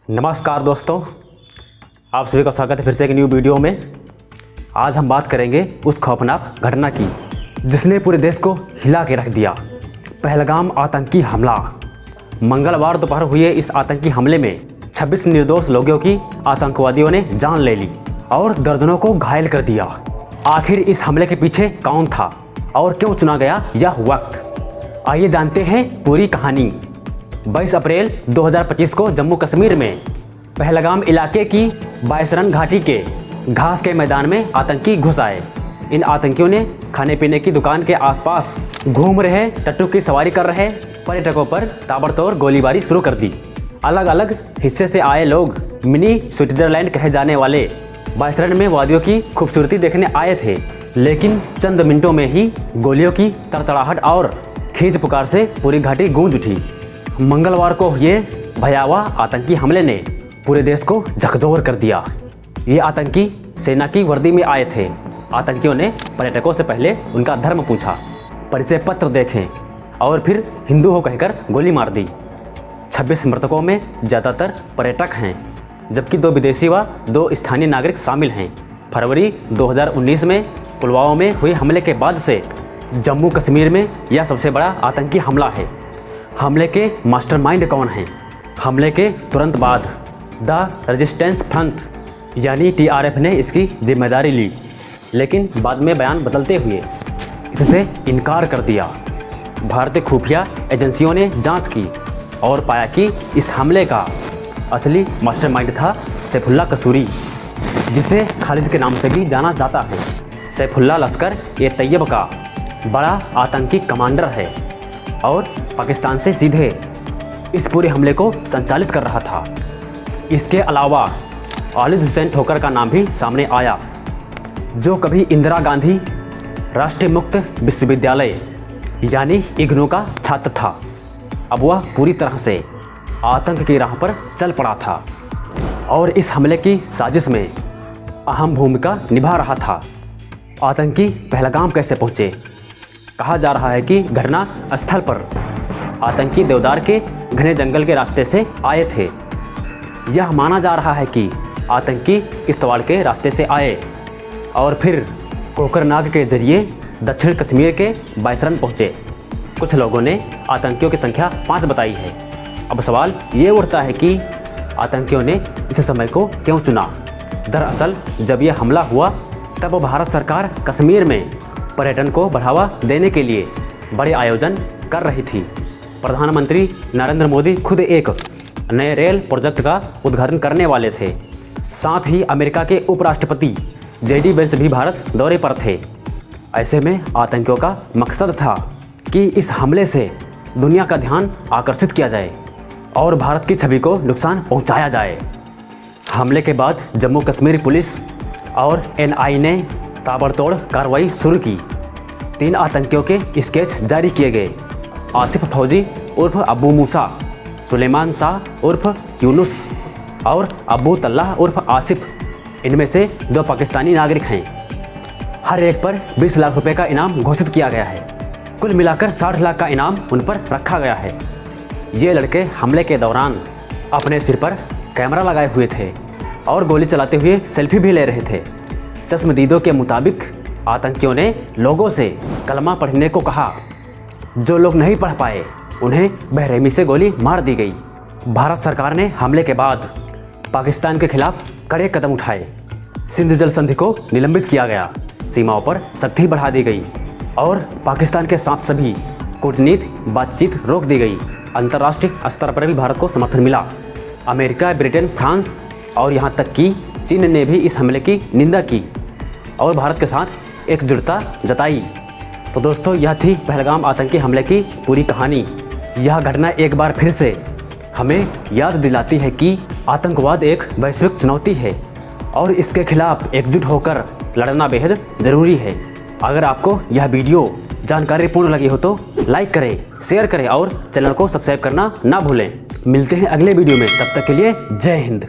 नमस्कार दोस्तों, आप सभी का स्वागत है फिर से एक न्यू वीडियो में। आज हम बात करेंगे उस खौफनाक घटना की जिसने पूरे देश को हिला के रख दिया। पहलगाम आतंकी हमला। मंगलवार दोपहर हुए इस आतंकी हमले में 26 निर्दोष लोगों की आतंकवादियों ने जान ले ली और दर्जनों को घायल कर दिया। आखिर इस हमले के पीछे कौन था और क्यों चुना गया यह वक्त, आइए जानते हैं पूरी कहानी। 22 अप्रैल 2025 को जम्मू कश्मीर में पहलगाम इलाके की बायसरन घाटी के घास के मैदान में आतंकी घुस आए। इन आतंकियों ने खाने पीने की दुकान के आसपास घूम रहे टट्टू की सवारी कर रहे पर्यटकों पर ताबड़तोड़ गोलीबारी शुरू कर दी। अलग अलग हिस्से से आए लोग मिनी स्विट्जरलैंड कहे जाने वाले बायसरन में वादियों की खूबसूरती देखने आए थे, लेकिन चंद मिनटों में ही गोलियों की तड़तड़ाहट और खींच पुकार से पूरी घाटी गूंज उठी। मंगलवार को ये भयावह आतंकी हमले ने पूरे देश को झकझोर कर दिया। ये आतंकी सेना की वर्दी में आए थे। आतंकियों ने पर्यटकों से पहले उनका धर्म पूछा, परिचय पत्र देखें और फिर हिंदू हो कहकर गोली मार दी। 26 मृतकों में ज़्यादातर पर्यटक हैं, जबकि 2 विदेशी व 2 स्थानीय नागरिक शामिल हैं। फरवरी 2019 में पुलवामा में हुए हमले के बाद से जम्मू कश्मीर में यह सबसे बड़ा आतंकी हमला है। हमले के मास्टरमाइंड कौन हैं? हमले के तुरंत बाद द रेजिस्टेंस फ्रंट यानी TRF ने इसकी जिम्मेदारी ली, लेकिन बाद में बयान बदलते हुए इससे इनकार कर दिया। भारतीय खुफिया एजेंसियों ने जांच की और पाया कि इस हमले का असली मास्टरमाइंड था सैफुल्ला कसूरी, जिसे खालिद के नाम से भी जाना जाता है। सैफुल्ला लश्कर ए तैयब का बड़ा आतंकी कमांडर है और पाकिस्तान से सीधे इस पूरे हमले को संचालित कर रहा था। इसके अलावा खालिद हुसैन ठोकर का नाम भी सामने आया, जो कभी इंदिरा गांधी राष्ट्रीय मुक्त विश्वविद्यालय यानी इग्नू का छात्र था। अब वह पूरी तरह से आतंक की राह पर चल पड़ा था और इस हमले की साजिश में अहम भूमिका निभा रहा था। आतंकी पहलगाम कैसे पहुँचे? कहा जा रहा है कि घटना स्थल पर आतंकी देवदार के घने जंगल के रास्ते से आए थे। यह माना जा रहा है कि आतंकी किश्तवाड़ के रास्ते से आए और फिर कोकरनाग के जरिए दक्षिण कश्मीर के बायसरन पहुँचे। कुछ लोगों ने आतंकियों की संख्या 5 बताई है। अब सवाल ये उठता है कि आतंकियों ने इस समय को क्यों चुना? दरअसल जब यह हमला हुआ तब भारत सरकार कश्मीर में पर्यटन को बढ़ावा देने के लिए बड़े आयोजन कर रही थी। प्रधानमंत्री नरेंद्र मोदी खुद एक नए रेल प्रोजेक्ट का उद्घाटन करने वाले थे। साथ ही अमेरिका के उपराष्ट्रपति JD वेंस भी भारत दौरे पर थे। ऐसे में आतंकियों का मकसद था कि इस हमले से दुनिया का ध्यान आकर्षित किया जाए और भारत की छवि को नुकसान पहुंचाया जाए। हमले के बाद जम्मू कश्मीर पुलिस और NI ने ताबड़तोड़ कार्रवाई शुरू की। 3 आतंकियों के स्केच जारी किए गए। आसिफ फौजी उर्फ अबू मूसा, सुलेमान शाह उर्फ यूनुस और अबू तल्लाह उर्फ आसिफ। इनमें से 2 पाकिस्तानी नागरिक हैं। हर एक पर 20 लाख रुपए का इनाम घोषित किया गया है। कुल मिलाकर 60 लाख का इनाम उन पर रखा गया है। ये लड़के हमले के दौरान अपने सिर पर कैमरा लगाए हुए थे और गोली चलाते हुए सेल्फी भी ले रहे थे। चश्मदीदों के मुताबिक आतंकियों ने लोगों से कलमा पढ़ने को कहा। जो लोग नहीं पढ़ पाए उन्हें बेरहमी से गोली मार दी गई। भारत सरकार ने हमले के बाद पाकिस्तान के खिलाफ कड़े कदम उठाए। सिंध जल संधि को निलंबित किया गया, सीमाओं पर सख्ती बढ़ा दी गई और पाकिस्तान के साथ सभी कूटनीतिक बातचीत रोक दी गई। अंतर्राष्ट्रीय स्तर पर भी भारत को समर्थन मिला। अमेरिका, ब्रिटेन, फ्रांस और यहाँ तक कि चीन ने भी इस हमले की निंदा की और भारत के साथ एकजुटता जताई। तो दोस्तों, यह थी पहलगाम आतंकी हमले की पूरी कहानी। यह घटना एक बार फिर से हमें याद दिलाती है कि आतंकवाद एक वैश्विक चुनौती है और इसके खिलाफ एकजुट होकर लड़ना बेहद ज़रूरी है। अगर आपको यह वीडियो जानकारीपूर्ण लगी हो तो लाइक करें, शेयर करें और चैनल को सब्सक्राइब करना ना भूलें। मिलते हैं अगले वीडियो में, तब तक के लिए जय हिंद।